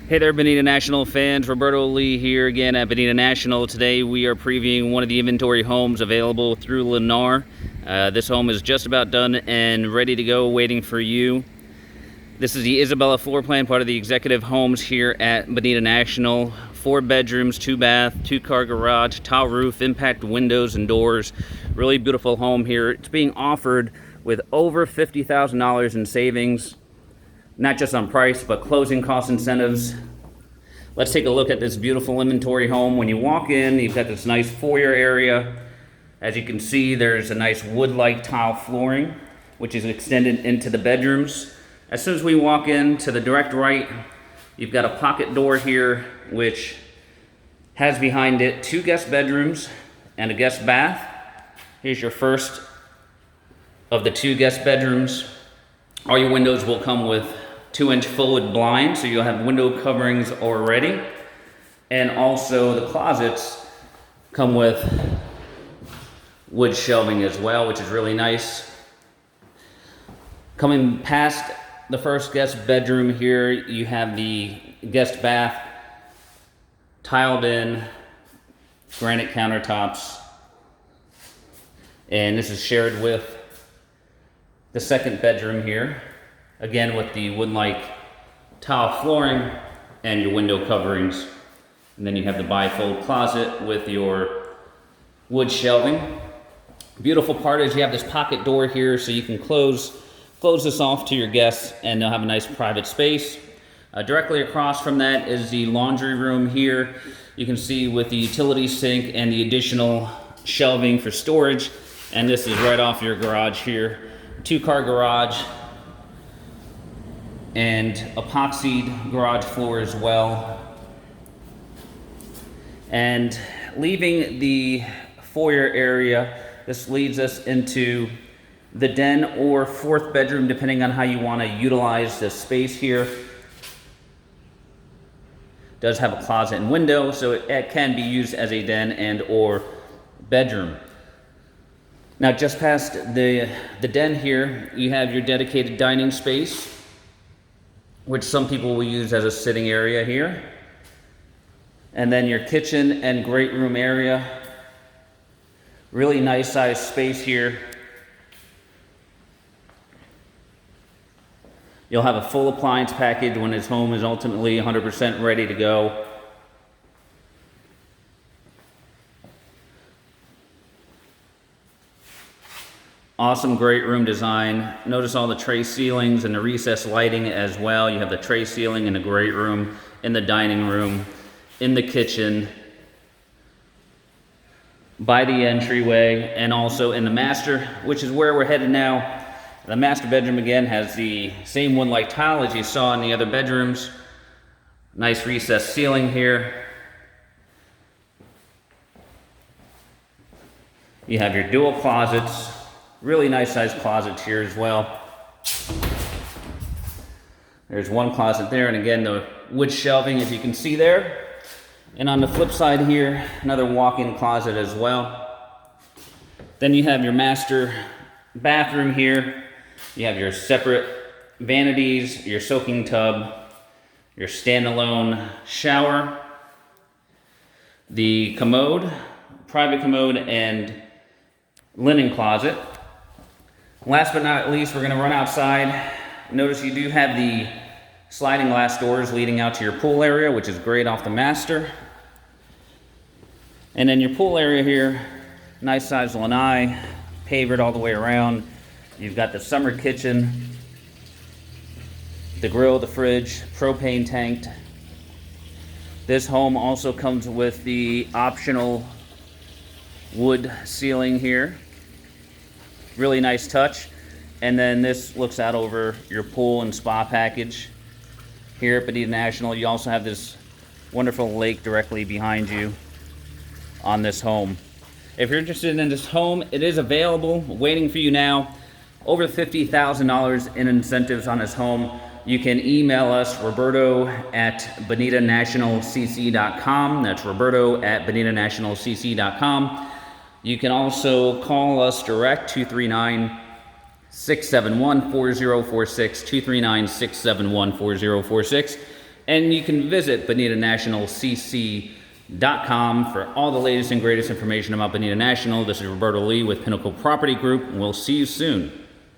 Hey there, Bonita National fans. Roberto Lee here again at Bonita National. Today we are previewing one of the inventory homes available through Lennar. This home is just about done and ready to go, waiting for you. This is the Isabella floor plan, part of the executive homes here at Bonita National. 4 bedrooms, 2 bath, 2-car garage, tile roof, impact windows and doors. Really beautiful home here. It's being offered with over $50,000 in savings. Not just on price, but closing cost incentives. Let's take a look at this beautiful inventory home. When you walk in, you've got this nice foyer area. As you can see, there's a nice wood-like tile flooring, which is extended into the bedrooms. As soon as we walk in, to the direct right, you've got a pocket door here, which has behind it 2 guest bedrooms and a guest bath. Here's your first of the 2 guest bedrooms. All your windows will come with 2-inch forward blinds, so you'll have window coverings already. And also the closets come with wood shelving as well, which is really nice. Coming past the first guest bedroom here, you have the guest bath, tiled in, granite countertops. And this is shared with the second bedroom here. Again, with the wood-like tile flooring and your window coverings. And then you have the bifold closet with your wood shelving. Beautiful part is you have this pocket door here, so you can close this off to your guests and they'll have a nice private space. Directly across from that is the laundry room here. You can see with the utility sink and the additional shelving for storage. And this is right off your garage here. 2-car garage and epoxied garage floor as well. And leaving the foyer area, this leads us into the den or 4th bedroom, depending on how you want to utilize this space here. Does have a closet and window, so it can be used as a den and or bedroom. Now, just past the den here, you have your dedicated dining space, which some people will use as a sitting area here. And then your kitchen and great room area. Really nice sized space here. You'll have a full appliance package when this home is ultimately 100% ready to go. Awesome great room design. Notice all the tray ceilings and the recessed lighting as well. You have the tray ceiling in the great room, in the dining room, in the kitchen, by the entryway, and also in the master, which is where we're headed now. The master bedroom again has the same wood-like tile as you saw in the other bedrooms. Nice recessed ceiling here. You have your dual closets. Really nice sized closets here as well. There's one closet there, and again the wood shelving, as you can see there. And on the flip side here, another walk-in closet as well. Then you have your master bathroom here. You have your separate vanities, your soaking tub, your standalone shower, the commode, private commode, and linen closet. Last but not least, we're going to run outside. Notice you do have the sliding glass doors leading out to your pool area, which is great off the master. And then your pool area here, nice size lanai, pavered all the way around. You've got the summer kitchen, the grill, the fridge, propane tanked. This home also comes with the optional wood ceiling here. Really nice touch. And then this looks out over your pool and spa package. Here at Bonita National, you also have this wonderful lake directly behind you on this home. If you're interested in this home, it is available, waiting for you now. Over $50,000 in incentives on this home. You can email us, Roberto at bonitanationalcc.com. That's Roberto at bonitanationalcc.com. You can also call us direct, 239-671-4046, 239-671-4046. And you can visit BonitaNationalCC.com for all the latest and greatest information about Bonita National. This is Roberto Lee with Pinnacle Property Group, and we'll see you soon.